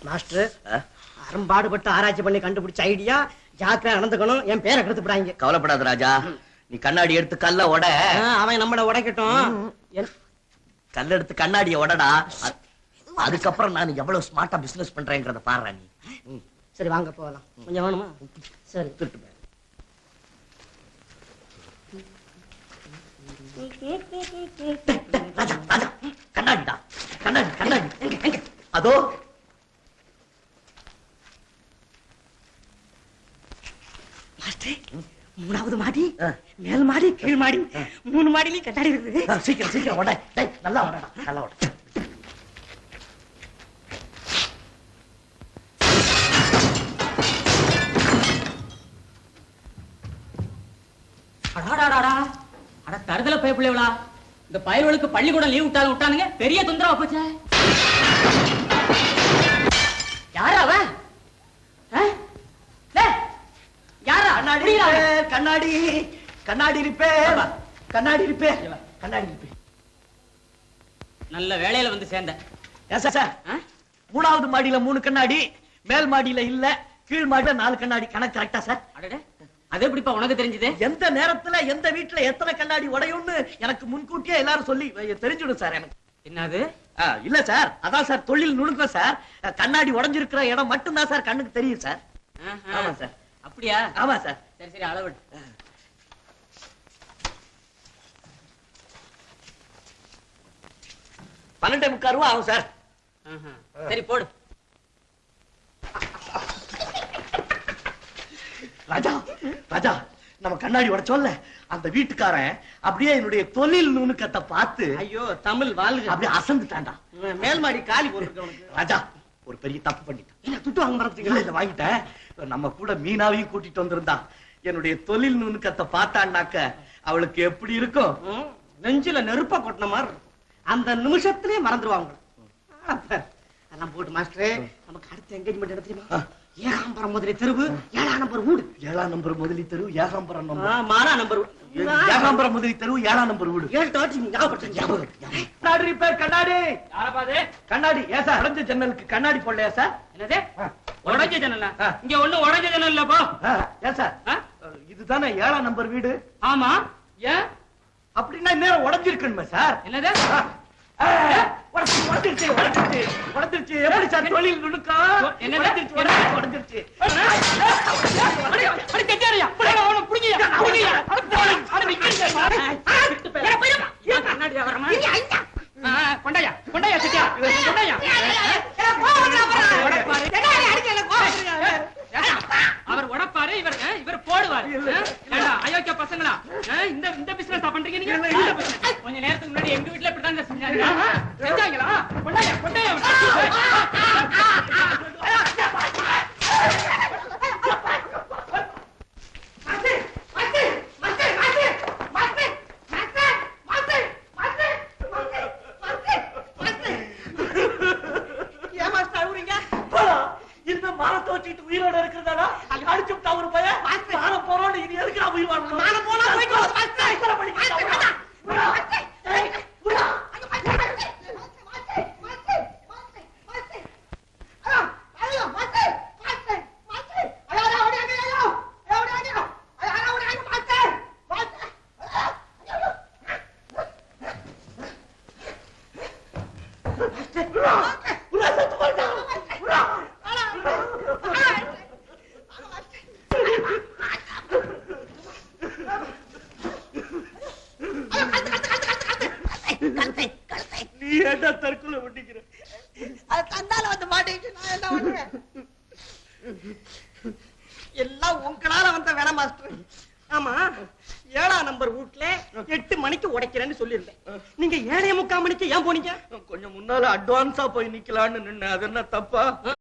Master அரும்பாடுபட்டு ஆராய்ச்சி பண்ணி கண்டுபிடிச்ச ஐடியா ஜாக்கிரதை நடந்துக்கணும். என் பேரை கெடுத்து விடாங்க. கவலைப்படாத ராஜா, நீ கண்ணாடி எடுத்து கல்ல உட. அவன் நம்மள உடைக்கட்டும். கல்ல எடுத்து கண்ணாடிய உடடா. அதுக்கப்புறம் நான் எவ்வளவு ஸ்மார்ட்டா பிசினஸ் பண்றேங்கிறத பாரு நீ. சரி வாங்க போகலாம். கொஞ்சம் வேணுமா? சரி திருட்டு ராஜா ராஜா கண்ணாடிடா, கண்ணாடி கண்ணாடி எங்க அதோ. மூணாவது மாடி, மேல் மாடி, கீழ் மாடி, 3 மாடியிலையும் கண்ணாடி இருக்குது. சீக்கிரம் சீக்கிரம் உட. நல்லா உடடா, நல்லா உட. அட தருதல பயப்பிள்ளைவளா, இந்த பயல்களுக்கு பள்ளிக்கூடம் லீவ் விட்டானுங்க, பெரிய தொந்தரவா போச்சே. யாரா அவன்? கண்ணாடி கண்ணாடி ரிப்பேர், கண்ணாடி ரிப்பேர், கண்ணாடி ரிப்பேர். நல்ல வேலையில வந்து சேர்ந்த. மூணாவது மாடியில 3 கண்ணாடி, மேல் மாடியில இல்ல, கீழ் மாடியில 4 கண்ணாடி. கணக்கு கரெக்டா சார்? அடடே, அது எப்படிப்பா உனக்கு தெரிஞ்சது? எந்த நேரத்துல எந்த வீட்டுல எத்தனை கண்ணாடி உடையும்னு எனக்கு முன்கூட்டியே எல்லாரும் சொல்லி தெரிஞ்சுடும் சார். எனக்கு என்னது? இல்ல சார், அதான் சார் தொழில் நுணுக்கம் சார். கண்ணாடி உடைஞ்சிருக்கிற இடம் மட்டும்தான் சார் கண்ணுக்கு தெரியும் சார். ஆமா சார். அப்படியா? ஆமா சார். சரி சரி, அளவு 12.25 ரூபா ஆகும் சார். சரி போடு. ராஜா ராஜா, நம்ம கண்ணாடி உடைச்சோம்ல, அந்த வீட்டுக்காரன் அப்படியே என்னுடைய தொழில் நுணுக்கத்தை பார்த்து ஐயோ தமிழ் வாழ்க அப்படியே அசந்துட்டான்டா. மேல் மாடி காலி போட்டுருக்க. ராஜா ஒரு பெரிய தப்பு பண்ணிட்டான். என்ன துட்டு வாங்க மறந்துட்டீங்களா? இதை வாங்கிட்டேன். நம்ம கூட மீனாவையும் கூட்டிட்டு வந்திருந்தா, என்னுடைய தொழில் நுணுக்கத்தை பார்த்தான்னாக்க அவளுக்கு எப்படி இருக்கும்? நெஞ்சில நெருப்பா கொட்டின மாதிரி அந்த நிமிஷத்திலே மறந்துடுவாங்க. அதெல்லாம் போட்டு மாஸ்டர், நமக்கு அடுத்த என்கேஜ்மெண்ட் என்ன தெரியுமா? ஏகாம்பரம் முதலி தெருவு 7ஆம் நம்பர் வீடு. 7ஆம் நம்பர் முதலி தெரு, ஏகாம்பரம் மாறா நம்பர், ஏகாம்பரம் முதலி தெரு, 7ஆம் நம்பர் வீடு. 7 தாட்டி ஞாபகம். கண்ணாடி ரிப்பேர். கண்ணாடி யாரப்பாது? கண்ணாடி. ஏன் சார் உடைஞ்ச ஜன்னலுக்கு கண்ணாடி போடலையா சார்? என்னது உடைஞ்ச ஜன்னல்? இங்க ஒண்ணு உடைஞ்ச ஜன்னல் இல்லப்பா. ஏன் சார், இதுதானே 7ஆம் நம்பர் வீடு? ஆமா. ஏன் அப்படின்னா நேரம் உடைஞ்சிருக்கணுமே சார். என்னது? உடைஞ்சிருச்சு உடைஞ்சிருச்சு உடைஞ்சிருச்சு. எப்படி சார் தொழில் நுணுக்கம்? உடைஞ்சிருச்சு உடைஞ்சிருச்சு. கொண்டாயா கொண்டாயா சத்தியா கொண்டாயா. அவர் உடப்பாரு, இவர் போடுவார். அயோக்கிய பசங்களா, இந்த பிசினஸ் பண்றீங்க நீங்க? கொஞ்ச நேரத்துக்கு முன்னாடி எங்க வீட்டுல இப்படிதான் செஞ்சாங்களா? கொண்டாயா கொண்டாயா. உயிரோட இருக்கிறதா அடிச்சு ஒரு பையன் மாற போறோம். இது எதுக்கு நான் உயிர் வாழணும்? நீ ஏண்டா தற்கொலை பண்ணிக்கிற? அது தந்தால வந்து மாட்டேங்குது. நான் என்ன பண்ணுவேன்? எல்லாம் உங்களால வந்த வேலை மாஸ்டர். ஆமா, 7ஆம் நம்பர் வீட்டுல 8 மணிக்கு உடைக்கிறேன்னு சொல்லியிருந்தேன். நீங்க 7:45 மணிக்கு ஏன் போனீங்க? கொஞ்சம் முன்னால அட்வான்ஸா போய் நிக்கலான்னு நின்ன. அது என்ன தப்பா?